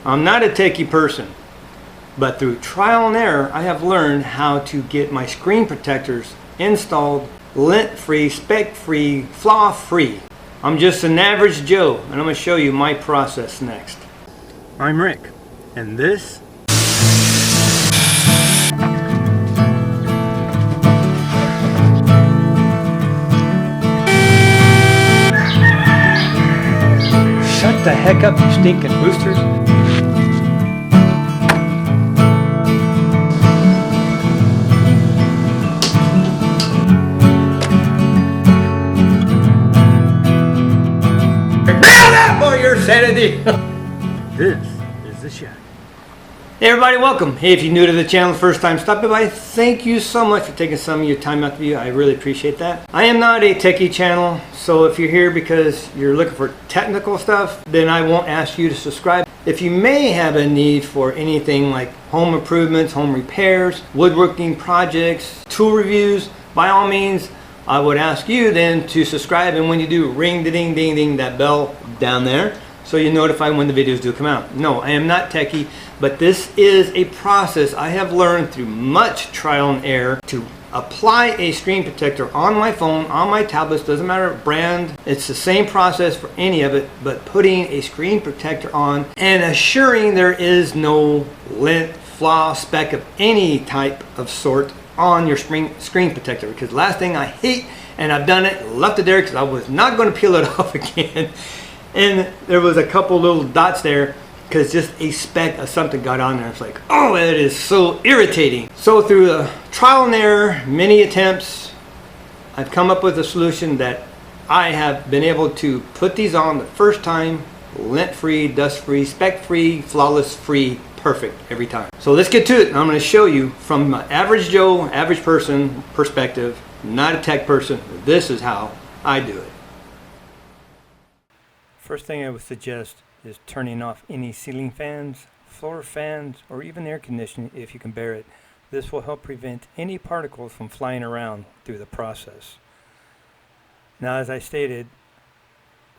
I'm not a techie person, but through trial and error, I have learned how to get my screen protectors installed lint-free, spec-free, flaw-free. I'm just an average Joe, and I'm going to show you my process next. I'm Rick, and this Shut the heck up, you stinking roosters. Nail that for your sanity. This is the shack. Hey everybody, welcome. Hey, if you're new to the channel, first time stopping by, thank you so much for taking some of your time out to view. I really appreciate that. I am not a techie channel, so if you're here because you're looking for technical stuff, then I won't ask you to subscribe. If you may have a need for anything like home improvements, home repairs, woodworking projects, tool reviews, by all means, I would ask you then to subscribe, and when you do, ring the ding ding ding, that bell down there, so you're notified when the videos do come out. No, I am not techie, but this is a process I have learned through much trial and error to apply a screen protector on my phone, on my tablets, doesn't matter brand. It's the same process for any of it, but putting a screen protector on and assuring there is no lint, flaw, speck of any type of sort on your screen protector. Because last thing I hate, and I've done it, left it there because I was not going to peel it off again, and there was a couple little dots there because just a speck of something got on there. It's like, oh, it is so irritating. So through the trial and error, many attempts, I've come up with a solution that I have been able to put these on the first time, lint-free, dust-free, speck-free, flawless-free, perfect every time. So let's get to it. I'm going to show you from an average Joe, average person perspective, not a tech person. This is how I do it. First thing I would suggest is turning off any ceiling fans, floor fans, or even air conditioning if you can bear it. This will help prevent any particles from flying around through the process. Now, as I stated,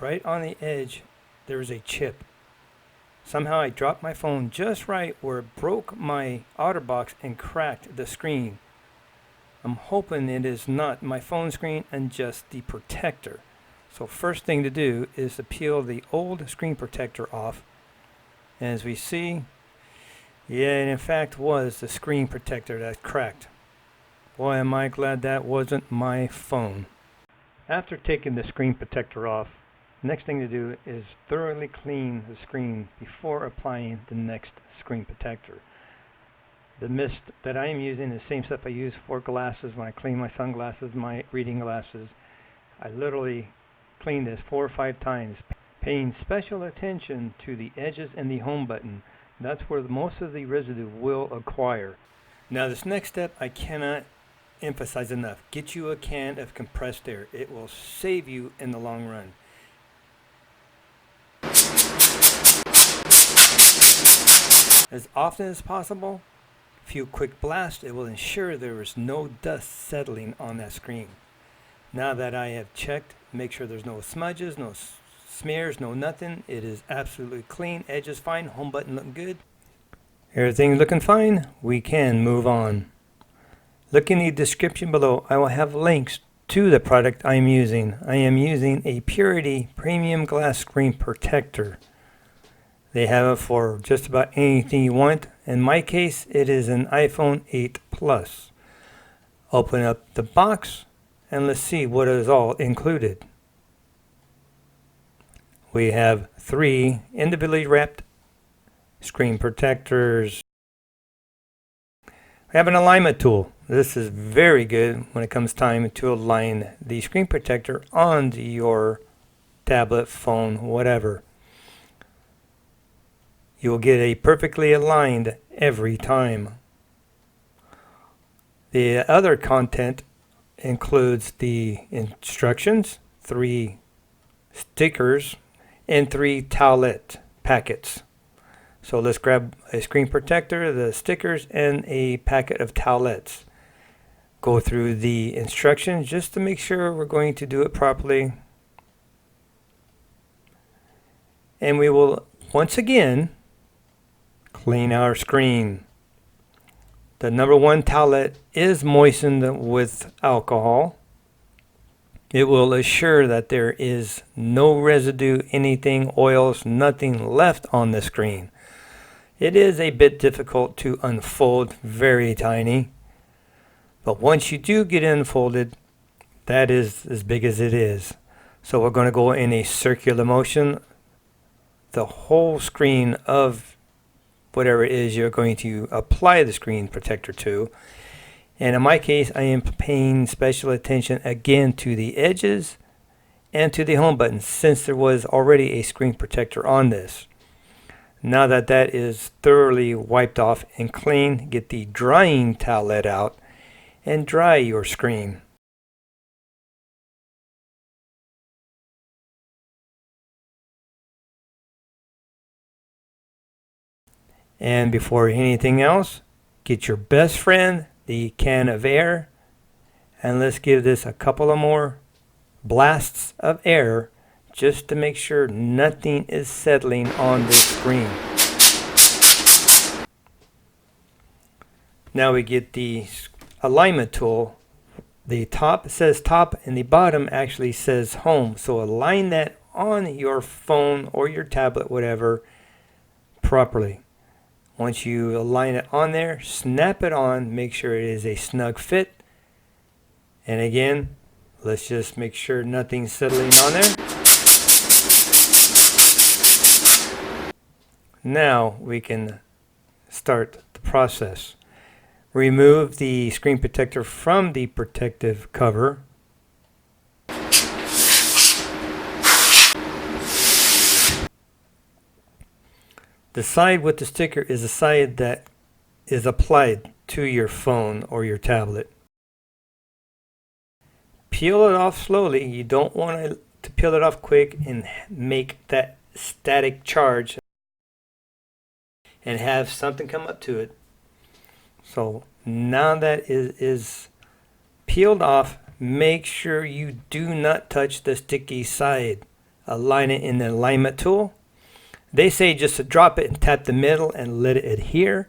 right on the edge there is a chip. Somehow I dropped my phone just right where it broke my OtterBox and cracked the screen. I'm hoping it is not my phone screen and just the protector. So first thing to do is to peel the old screen protector off. And as we see, yeah, it in fact was the screen protector that cracked. Boy, am I glad that wasn't my phone. After taking the screen protector off, next thing to do is thoroughly clean the screen before applying the next screen protector. The mist that I am using is the same stuff I use for glasses when I clean my sunglasses, my reading glasses. I literally clean this 4 or 5 times, paying special attention to the edges and the home button. That's where most of the residue will acquire. Now this next step I cannot emphasize enough. Get you a can of compressed air. It will save you in the long run. As often as possible, a few quick blasts, it will ensure there is no dust settling on that screen. Now that I have checked, make sure there's no smudges, no smears, no nothing. It is absolutely clean, edges fine, home button looking good. Everything looking fine, we can move on. Look in the description below. I will have links to the product I am using. I am using a Purity Premium Glass Screen Protector. They have it for just about anything you want. In my case, it is an iPhone 8 Plus. Open up the box and let's see what is all included. We have 3 individually wrapped screen protectors. We have an alignment tool. This is very good when it comes time to align the screen protector onto your tablet, phone, whatever. You will get a perfectly aligned every time. The other content includes the instructions, 3 stickers, and 3 towelette packets. So let's grab a screen protector, the stickers, and a packet of towelettes. Go through the instructions just to make sure we're going to do it properly. And we will once again clean our screen. The number one towelette is moistened with alcohol. It will assure that there is no residue, anything, oils, nothing left on the screen. It is a bit difficult to unfold, very tiny. But once you do get it unfolded, that is as big as it is. So we're going to go in a circular motion. The whole screen of whatever it is you're going to apply the screen protector to. And in my case, I am paying special attention again to the edges and to the home button, since there was already a screen protector on this. Now that that is thoroughly wiped off and clean, get the drying towelette out and dry your screen. And before anything else, get your best friend, the can of air, and let's give this a couple of more blasts of air just to make sure nothing is settling on this screen. Now we get the alignment tool. The top says top and the bottom actually says home. So align that on your phone or your tablet, whatever, properly. Once you align it on there, snap it on, make sure it is a snug fit. And again, let's just make sure nothing's settling on there. Now we can start the process. Remove the screen protector from the protective cover. The side with the sticker is the side that is applied to your phone or your tablet. Peel it off slowly. You don't want to peel it off quick and make that static charge and have something come up to it. So now that is peeled off, make sure you do not touch the sticky side. Align it in the alignment tool. They say just to drop it and tap the middle and let it adhere.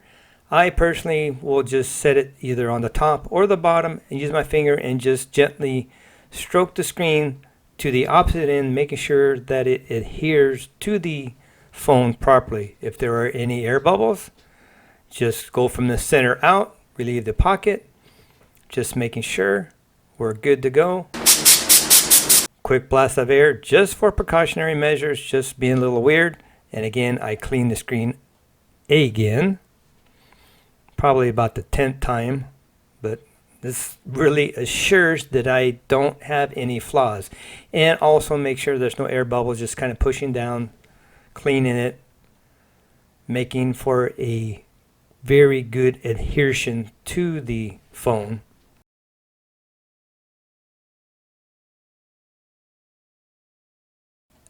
I personally will just set it either on the top or the bottom and use my finger and just gently stroke the screen to the opposite end, making sure that it adheres to the phone properly. If there are any air bubbles, just go from the center out, relieve the pocket, just making sure we're good to go. Quick blast of air just for precautionary measures, just being a little weird. And again, I clean the screen again, probably about the 10th time, but this really assures that I don't have any flaws. And also make sure there's no air bubbles, just kind of pushing down, cleaning it, making for a very good adhesion to the phone.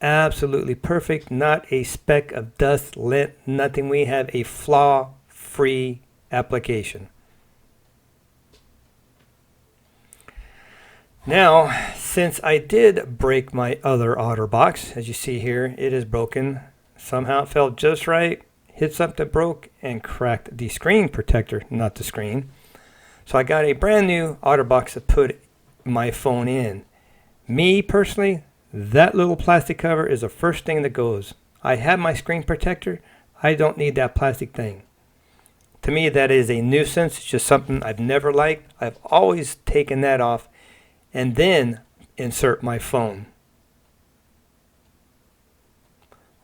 Absolutely perfect, not a speck of dust, lint, nothing. We have a flaw-free application. Now, since I did break my other OtterBox, as you see here, it is broken. Somehow it felt just right, hit something, broke, and cracked the screen protector, not the screen. So I got a brand new OtterBox to put my phone in. Me personally, that little plastic cover is the first thing that goes. I have my screen protector. I don't need that plastic thing. To me, that is a nuisance. It's just something I've never liked. I've always taken that off and then insert my phone.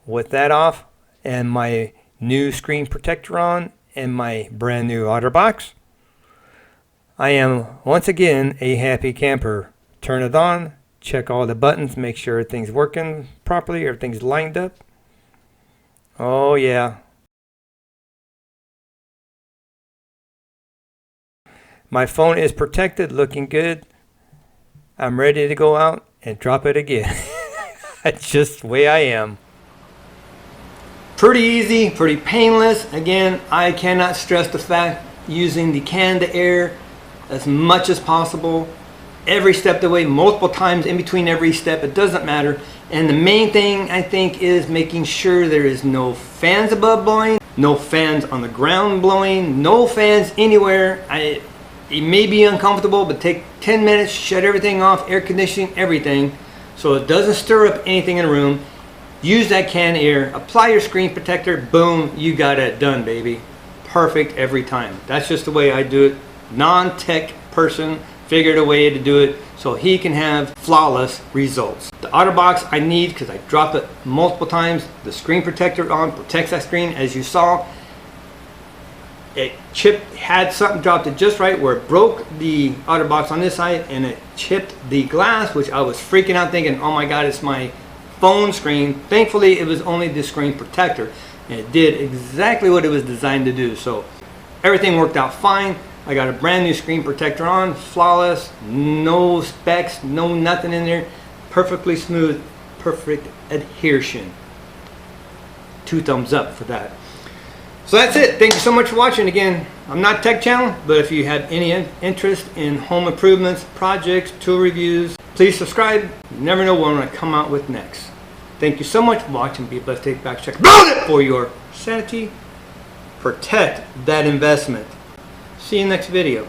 With that off and my new screen protector on and my brand new OtterBox, I am once again a happy camper. Turn it on. Check all the buttons, make sure everything's working properly, everything's lined up. Oh yeah. My phone is protected, looking good. I'm ready to go out and drop it again. That's just the way I am. Pretty easy, pretty painless. Again, I cannot stress the fact using the can to air as much as possible. Every step of the way, multiple times in between every step, it doesn't matter. And the main thing I think is making sure there is no fans above blowing. No fans on the ground blowing, no fans anywhere. It may be uncomfortable, but take 10 minutes, shut everything off, air conditioning, everything, so it doesn't stir up anything in the room. Use that canned air, apply your screen protector, boom, you got it done, baby. Perfect every time. That's just the way I do it. Non-tech person figured a way to do it so he can have flawless results. The OtterBox I need because I dropped it multiple times. The screen protector on protects that screen, as you saw. It had something dropped it just right where it broke the OtterBox on this side, and it chipped the glass, which I was freaking out thinking, oh my god, it's my phone screen. Thankfully it was only the screen protector, and it did exactly what it was designed to do. So everything worked out fine. I got a brand new screen protector on, flawless, no specks, no nothing in there, perfectly smooth, perfect adhesion. 2 thumbs up for that. So that's it. Thank you so much for watching. Again, I'm not Tech Channel, but if you have any interest in home improvements, projects, tool reviews, please subscribe. You never know what I'm going to come out with next. Thank you so much for watching. Be blessed. Take back check for your sanity. Protect that investment. See you next video.